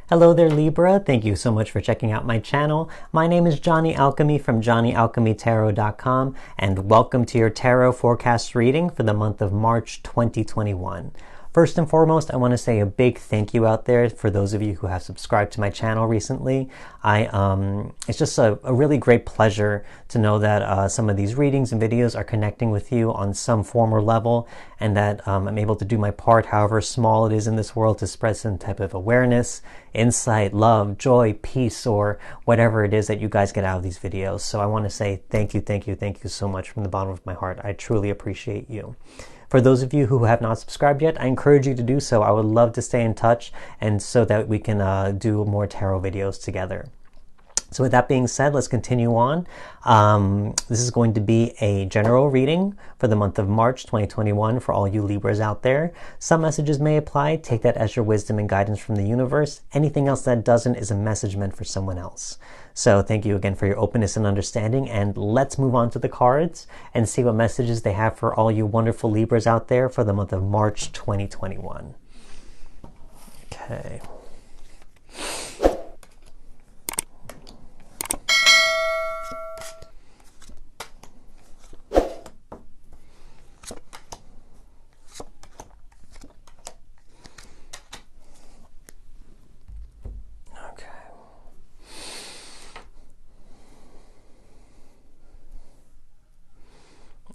Hello there, Libra. Thank you so much for checking out my channel. My name is Johnny Alchemy from johnnyalchemytarot.com, and welcome to your tarot forecast reading for the month of March 2021. First and foremost, I want to say a big thank you out there for those of you who have subscribed to my channel recently. It's just a really great pleasure to know that some of these readings and videos are connecting with you on some form or level, and that I'm able to do my part, however small it is in this world, to spread some type of awareness, insight, love, joy, peace, or whatever it is that you guys get out of these videos. So I want to say thank you so much from the bottom of my heart. I truly appreciate you. For those of you who have not subscribed yet, I encourage you to do so. I would love to stay in touch, and so that we can do more tarot videos together. So with that being said, let's continue on. This is going to be a general reading for the month of March 2021 for all you Libras out there. Some messages may apply. Take that as your wisdom and guidance from the universe. Anything else that doesn't is a message meant for someone else. So thank you again for your openness and understanding, and let's move on to the cards and see what messages they have for all you wonderful Libras out there for the month of March 2021. Okay.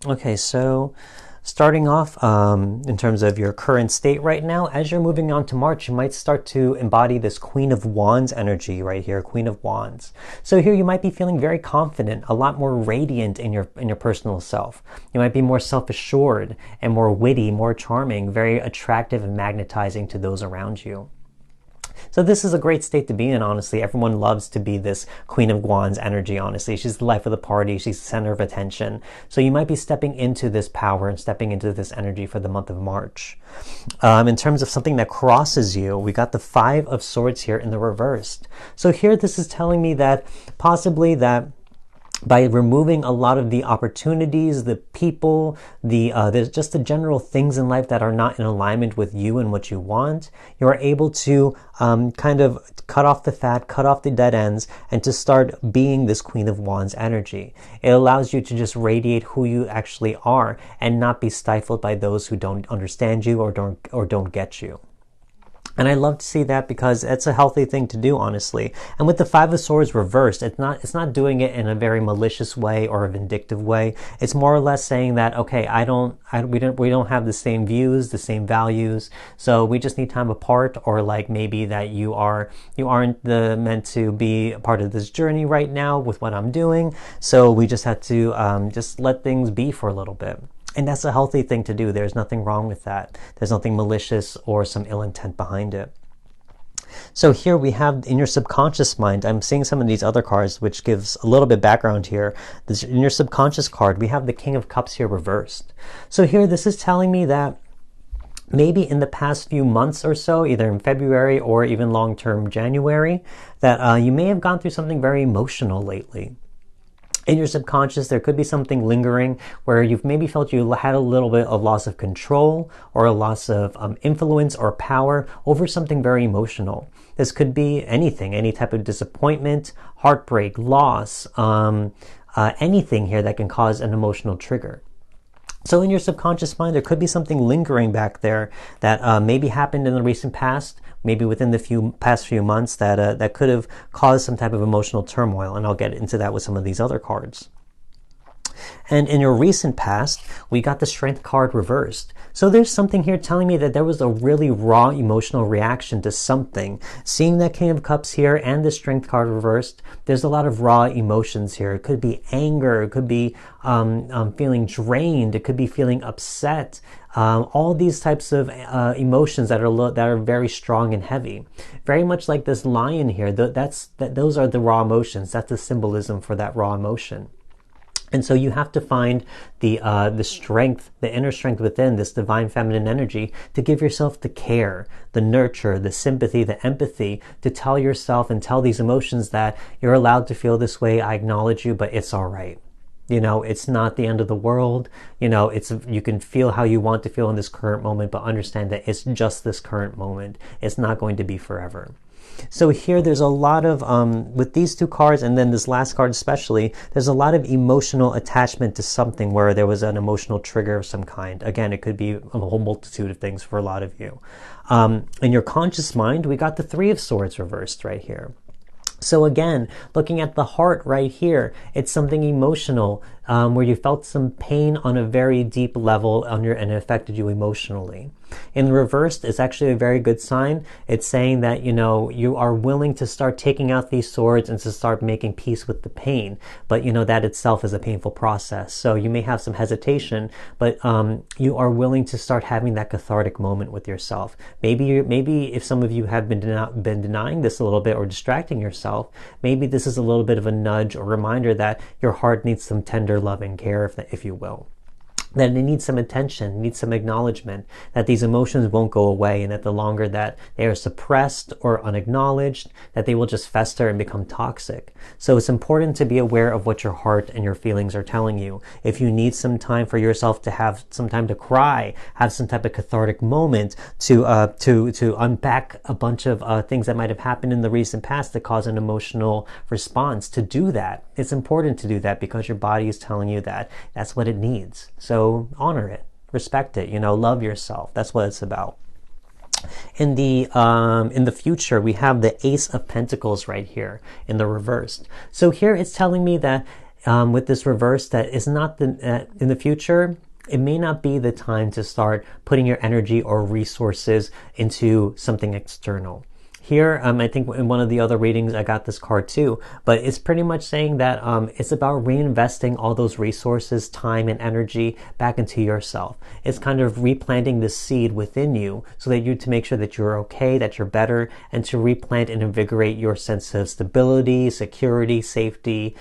Okay, so starting off in terms of your current state right now, as you're moving on to March, you might start to embody this Queen of Wands energy right here, Queen of Wands. So here you might be feeling very confident, a lot more radiant in your personal self. You might be more self-assured and more witty, more charming, very attractive and magnetizing to those around you. So this is a great state to be in, honestly. Everyone loves to be this Queen of Wands energy, honestly. She's the life of the party. She's the center of attention. So you might be stepping into this power and stepping into this energy for the month of March. In terms of something that crosses you, we got the Five of Swords here in the reversed. So here this is telling me that possibly that by removing a lot of the opportunities, the people, there's just the general things in life that are not in alignment with you and what you want, you are able to kind of cut off the fat, cut off the dead ends, and to start being this Queen of Wands energy. It allows you to just radiate who you actually are and not be stifled by those who don't understand you or don't get you. And I love to see that because it's a healthy thing to do, honestly. And with the Five of Swords reversed, it's not doing it in a very malicious way or a vindictive way. It's more or less saying that, okay, we don't have the same views, the same values, so we just need time apart, or like maybe that you aren't meant to be a part of this journey right now with what I'm doing. So we just have to just let things be for a little bit. And that's a healthy thing to do. There's nothing wrong with that. There's nothing malicious or some ill intent behind it. So here we have in your subconscious mind, I'm seeing some of these other cards, which gives a little bit background here. In your subconscious card, we have the King of Cups here reversed. So here, this is telling me that maybe in the past few months or so, either in February or even long-term January, that you may have gone through something very emotional lately. In your subconscious, there could be something lingering where you've maybe felt you had a little bit of loss of control or a loss of influence or power over something very emotional. This could be anything, any type of disappointment, heartbreak, loss, anything here that can cause an emotional trigger. So in your subconscious mind, there could be something lingering back there that maybe happened in the recent past, maybe within the past few months, that could have caused some type of emotional turmoil. And I'll get into that with some of these other cards. And in your recent past, we got the Strength card reversed. So there's something here telling me that there was a really raw emotional reaction to something. Seeing that King of Cups here and the Strength card reversed, there's a lot of raw emotions here. It could be anger, it could be feeling drained, it could be feeling upset. All these types of emotions that are very strong and heavy. Very much like this lion here. Those are the raw emotions. That's the symbolism for that raw emotion. And so you have to find the strength, the inner strength within this divine feminine energy to give yourself the care, the nurture, the sympathy, the empathy, to tell yourself and tell these emotions that you're allowed to feel this way. I acknowledge you, but it's all right. You know, it's not the end of the world. You know, you can feel how you want to feel in this current moment, but understand that it's just this current moment. It's not going to be forever. So here there's a lot of, with these two cards and then this last card especially, there's a lot of emotional attachment to something where there was an emotional trigger of some kind. Again, it could be a whole multitude of things for a lot of you. In your conscious mind, we got the Three of Swords reversed right here. So again, looking at the heart right here, it's something emotional where you felt some pain on a very deep level and it affected you emotionally. In reversed, it's actually a very good sign. It's saying that, you know, you are willing to start taking out these swords and to start making peace with the pain. But, you know, that itself is a painful process. So you may have some hesitation, but you are willing to start having that cathartic moment with yourself. Maybe if some of you have been denying this a little bit or distracting yourself, maybe this is a little bit of a nudge or reminder that your heart needs some tender love and care, if you will. That it needs some attention, needs some acknowledgement, that these emotions won't go away, and that the longer that they are suppressed or unacknowledged, that they will just fester and become toxic. So it's important to be aware of what your heart and your feelings are telling you. If you need some time for yourself to have some time to cry, have some type of cathartic moment to unpack a bunch of things that might have happened in the recent past that cause an emotional response, to do that. It's important to do that because your body is telling you that that's what it needs. So honor it, respect it, you know, love yourself. That's what it's about. In the future, we have the Ace of Pentacles right here in the reversed. So here it's telling me that with this reverse, that is not in the future, it may not be the time to start putting your energy or resources into something external. Here, I think in one of the other readings, I got this card too, but it's pretty much saying that it's about reinvesting all those resources, time, and energy back into yourself. It's kind of replanting the seed within you so that to make sure that you're okay, that you're better, and to replant and invigorate your sense of stability, security, safety,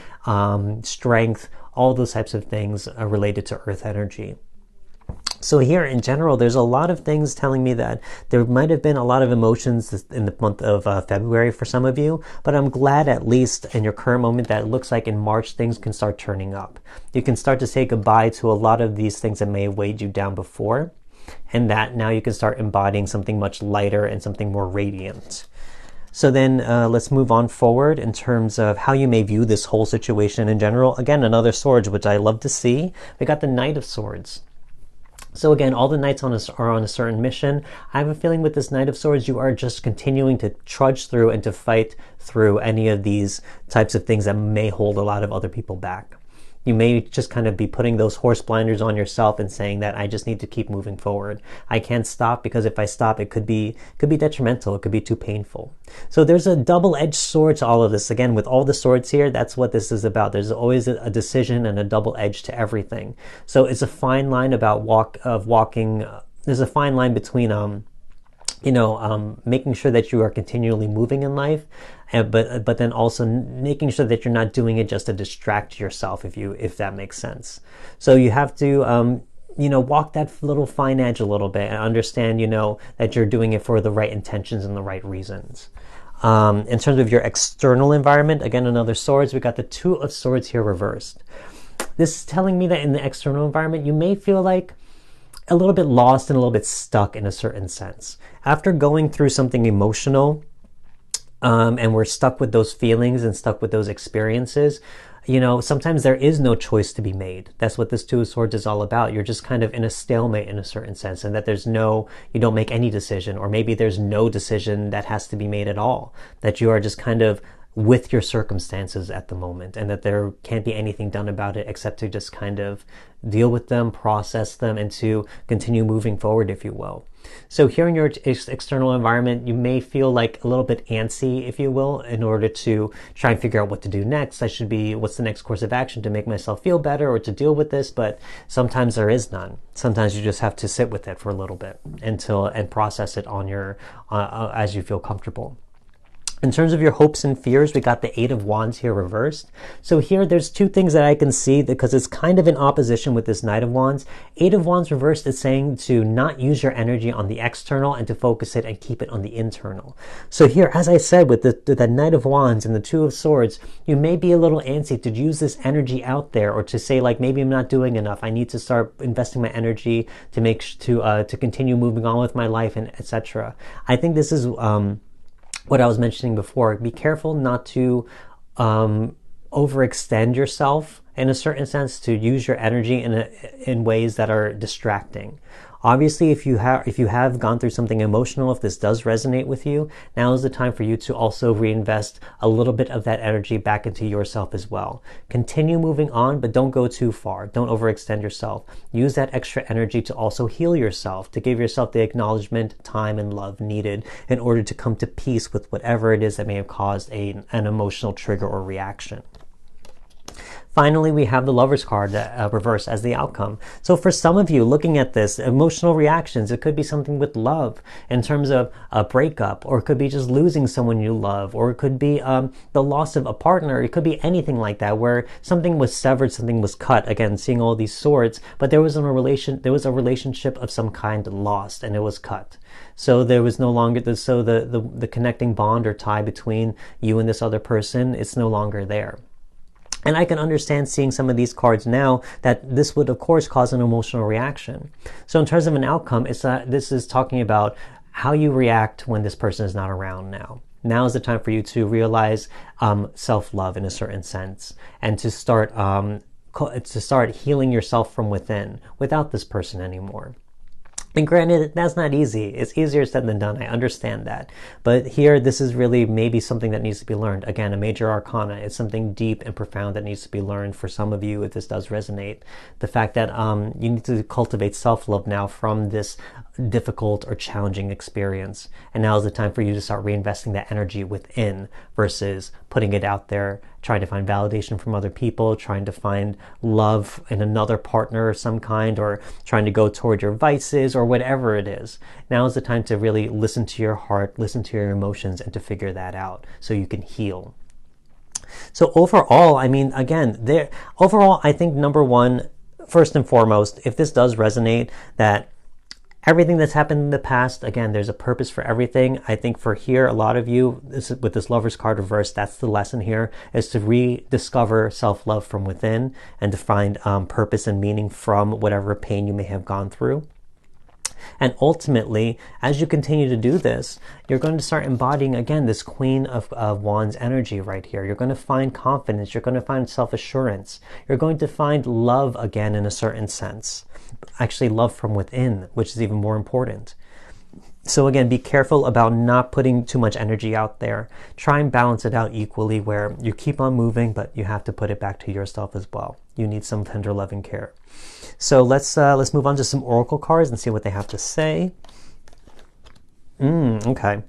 strength, all those types of things related to earth energy. So here in general, there's a lot of things telling me that there might have been a lot of emotions in the month of February for some of you, but I'm glad at least in your current moment that it looks like in March things can start turning up. You can start to say goodbye to a lot of these things that may have weighed you down before, and that now you can start embodying something much lighter and something more radiant. So then let's move on forward in terms of how you may view this whole situation in general. Again, another Swords, which I love to see. We got the Knight of Swords. So again, all the knights are on a certain mission. I have a feeling with this Knight of Swords, you are just continuing to trudge through and to fight through any of these types of things that may hold a lot of other people back. You may just kind of be putting those horse blinders on yourself and saying that I just need to keep moving forward. I can't stop because if I stop, it could be detrimental. It could be too painful. So there's a double-edged sword to all of this. Again, with all the swords here, that's what this is about. There's always a decision and a double edge to everything. So it's a fine line about walking. There's a fine line between making sure that you are continually moving in life, but then also making sure that you're not doing it just to distract yourself, if that makes sense. So you have to walk that little fine edge a little bit and understand that you're doing it for the right intentions and the right reasons. In terms of your external environment, again, another Swords, we got the Two of Swords here reversed. This is telling me that in the external environment, you may feel like a little bit lost and a little bit stuck in a certain sense. After going through something emotional, and we're stuck with those feelings and stuck with those experiences, sometimes there is no choice to be made. That's what this Two of Swords is all about. You're just kind of in a stalemate in a certain sense, and that you don't make any decision, or maybe there's no decision that has to be made at all. That you are just kind of with your circumstances at the moment, and that there can't be anything done about it except to just kind of deal with them, process them, and to continue moving forward, if you will. So here in your external environment, you may feel like a little bit antsy, if you will, in order to try and figure out what to do next. What's the next course of action to make myself feel better or to deal with this? But sometimes there is none. Sometimes you just have to sit with it for a little bit and process it on as you feel comfortable. In terms of your hopes and fears, we got the Eight of Wands here reversed. So here, there's two things that I can see because it's kind of in opposition with this Knight of Wands. Eight of Wands reversed is saying to not use your energy on the external and to focus it and keep it on the internal. So here, as I said, with the Knight of Wands and the Two of Swords, you may be a little antsy to use this energy out there, or to say like, maybe I'm not doing enough. I need to start investing my energy to continue moving on with my life, and etc. I think this is what I was mentioning before. Be careful not to overextend yourself in a certain sense, to use your energy in ways that are distracting. Obviously, if you have gone through something emotional, if this does resonate with you, now is the time for you to also reinvest a little bit of that energy back into yourself as well. Continue moving on, but don't go too far. Don't overextend yourself. Use that extra energy to also heal yourself, to give yourself the acknowledgement, time, and love needed in order to come to peace with whatever it is that may have caused an emotional trigger or reaction. Finally, we have the Lover's card reversed as the outcome. So for some of you looking at this, emotional reactions, it could be something with love in terms of a breakup, or it could be just losing someone you love, or it could be the loss of a partner. It could be anything like that, where something was severed, something was cut. Again, seeing all these swords, but there was a relationship of some kind lost, and it was cut. So there was no longer the connecting bond or tie between you and this other person. It's no longer there. And I can understand, seeing some of these cards now, that this would of course cause an emotional reaction. So in terms of an outcome, this is talking about how you react when this person is not around now. Now is the time for you to realize self-love in a certain sense, and to start healing yourself from within without this person anymore. And granted, that's not easy. It's easier said than done. I understand that. But here, this is really maybe something that needs to be learned. Again, a major arcana. It's something deep and profound that needs to be learned for some of you, if this does resonate. The fact that you need to cultivate self-love now from this difficult or challenging experience. And now is the time for you to start reinvesting that energy within versus putting it out there, trying to find validation from other people, trying to find love in another partner of some kind, or trying to go toward your vices or whatever it is. Now is the time to really listen to your heart, listen to your emotions, and to figure that out so you can heal. So overall, I mean, again, overall, I think number one, first and foremost, if this does resonate, that everything that's happened in the past, again, there's a purpose for everything. I think for here, a lot of you, with this Lover's card reversed, that's the lesson here, is to rediscover self-love from within and to find purpose and meaning from whatever pain you may have gone through. And ultimately, as you continue to do this, you're going to start embodying, again, this Queen of Wands energy right here. You're going to find confidence. You're going to find self-assurance. You're going to find love again in a certain sense. Actually, love from within, which is even more important. So again, be careful about not putting too much energy out there. Try and balance it out equally, where you keep on moving, but you have to put it back to yourself as well. You need some tender loving care. So let's move on to some oracle cards and see what they have to say. Okay.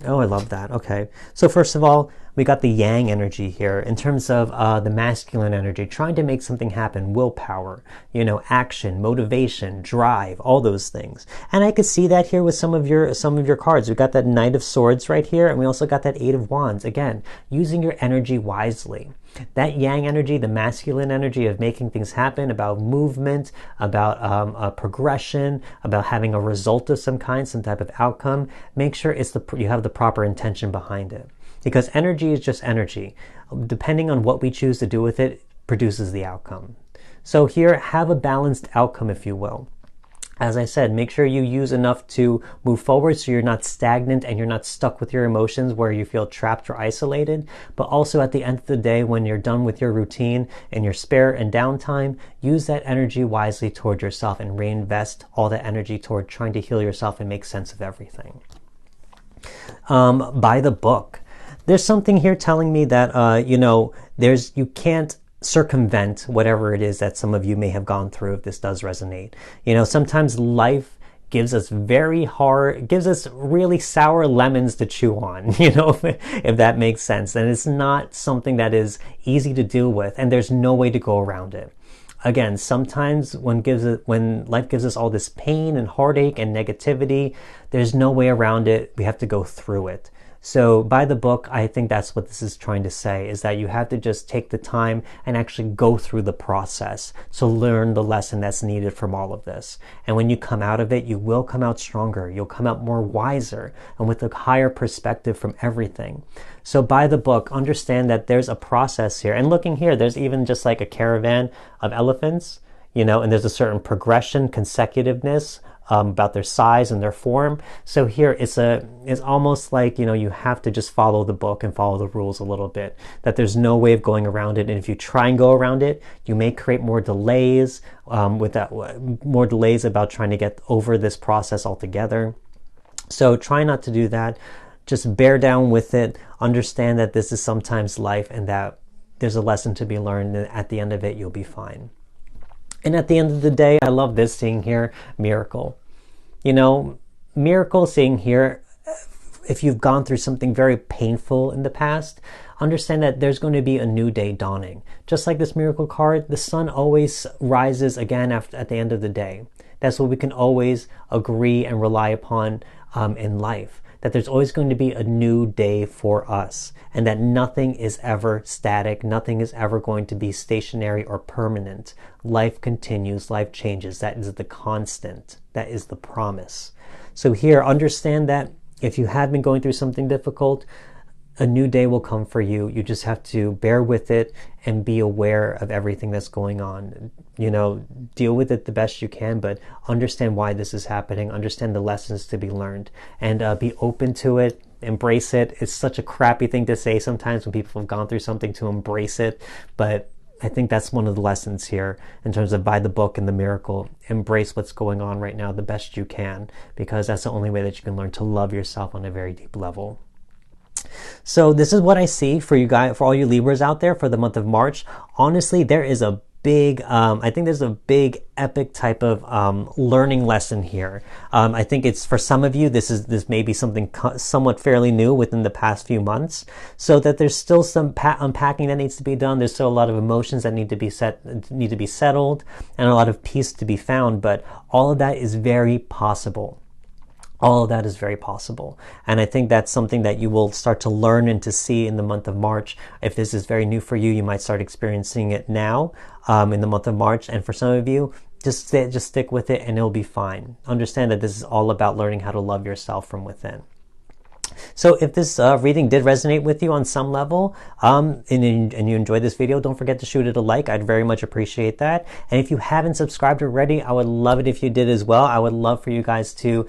Oh, I love that. Okay. So first of all, we got the yang energy here in terms of the masculine energy, trying to make something happen, willpower, action, motivation, drive, all those things. And I could see that here with some of your cards. We got that Knight of Swords right here, and we also got that Eight of Wands. Again, using your energy wisely. That yang energy, the masculine energy of making things happen, about movement, about progression, about having a result of some kind, some type of outcome. Make sure you have the proper intention behind it. Because energy is just energy. Depending on what we choose to do with it, produces the outcome. So here, have a balanced outcome, if you will. As I said, make sure you use enough to move forward so you're not stagnant and you're not stuck with your emotions where you feel trapped or isolated. But also at the end of the day, when you're done with your routine and your spare and downtime, use that energy wisely toward yourself and reinvest all that energy toward trying to heal yourself and make sense of everything. By the book. There's something here telling me that, you can't circumvent whatever it is that some of you may have gone through, if this does resonate. Sometimes life gives us really sour lemons to chew on, if that makes sense. And it's not something that is easy to deal with, and there's no way to go around it. Again, sometimes when life gives us all this pain and heartache and negativity, there's no way around it. We have to go through it. So by the book, I think that's what this is trying to say, is that you have to just take the time and actually go through the process to learn the lesson that's needed from all of this. And when you come out of it, you will come out stronger. You'll come out more wiser and with a higher perspective from everything. So by the book, understand that there's a process here. And looking here, there's even just like a caravan of elephants, you know, and there's a certain progression, consecutiveness, about their size and their form. So here it's almost like, you know, you have to just follow the book and follow the rules a little bit, that there's no way of going around it. And if you try and go around it, you may create more delays, more delays about trying to get over this process altogether. So try not to do that. Just bear down with it. Understand that this is sometimes life and that there's a lesson to be learned, and at the end of it, you'll be fine. And at the end of the day, I love this seeing here, miracle. You know, miracle seeing here, if you've gone through something very painful in the past, understand that there's going to be a new day dawning. Just like this miracle card, the sun always rises again at the end of the day. That's what we can always agree and rely upon in life. That there's always going to be a new day for us, and that nothing is ever static, nothing is ever going to be stationary or permanent. Life continues, life changes. That is the constant, that is the promise. So here, understand that if you have been going through something difficult, a new day will come for you. You just have to bear with it and be aware of everything that's going on. You know, deal with it the best you can, but understand why this is happening. Understand the lessons to be learned, and be open to it. Embrace it. It's such a crappy thing to say sometimes when people have gone through something, to embrace it. But I think that's one of the lessons here in terms of by the book and the miracle. Embrace what's going on right now the best you can, because that's the only way that you can learn to love yourself on a very deep level. So this is what I see for you guys, for all you Libras out there for the month of March. Honestly, there is a big, I think there's a big epic type of learning lesson here. I think it's, for some of you, this may be something somewhat fairly new within the past few months, so that there's still some unpacking that needs to be done. There's still a lot of emotions that need to be settled, and a lot of peace to be found. But all of that is very possible. All of that is very possible. And I think that's something that you will start to learn and to see in the month of March. If this is very new for you, you might start experiencing it now in the month of March. And for some of you, just stick with it and it'll be fine. Understand that this is all about learning how to love yourself from within. So if this reading did resonate with you on some level, and you enjoyed this video, don't forget to shoot it a like. I'd very much appreciate that. And if you haven't subscribed already, I would love it if you did as well. I would love for you guys to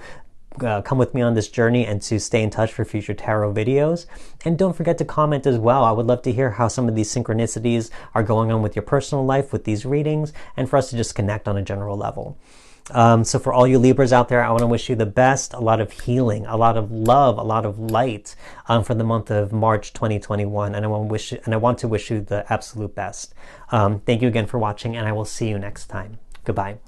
come with me on this journey and to stay in touch for future tarot videos. And don't forget to comment as well. I would love to hear how some of these synchronicities are going on with your personal life with these readings, and for us to just connect on a general level. So for all you Libras out there, I want to wish you the best, a lot of healing, a lot of love, a lot of light for the month of March 2021. And I want to wish you the absolute best. Thank you again for watching, and I will see you next time. Goodbye.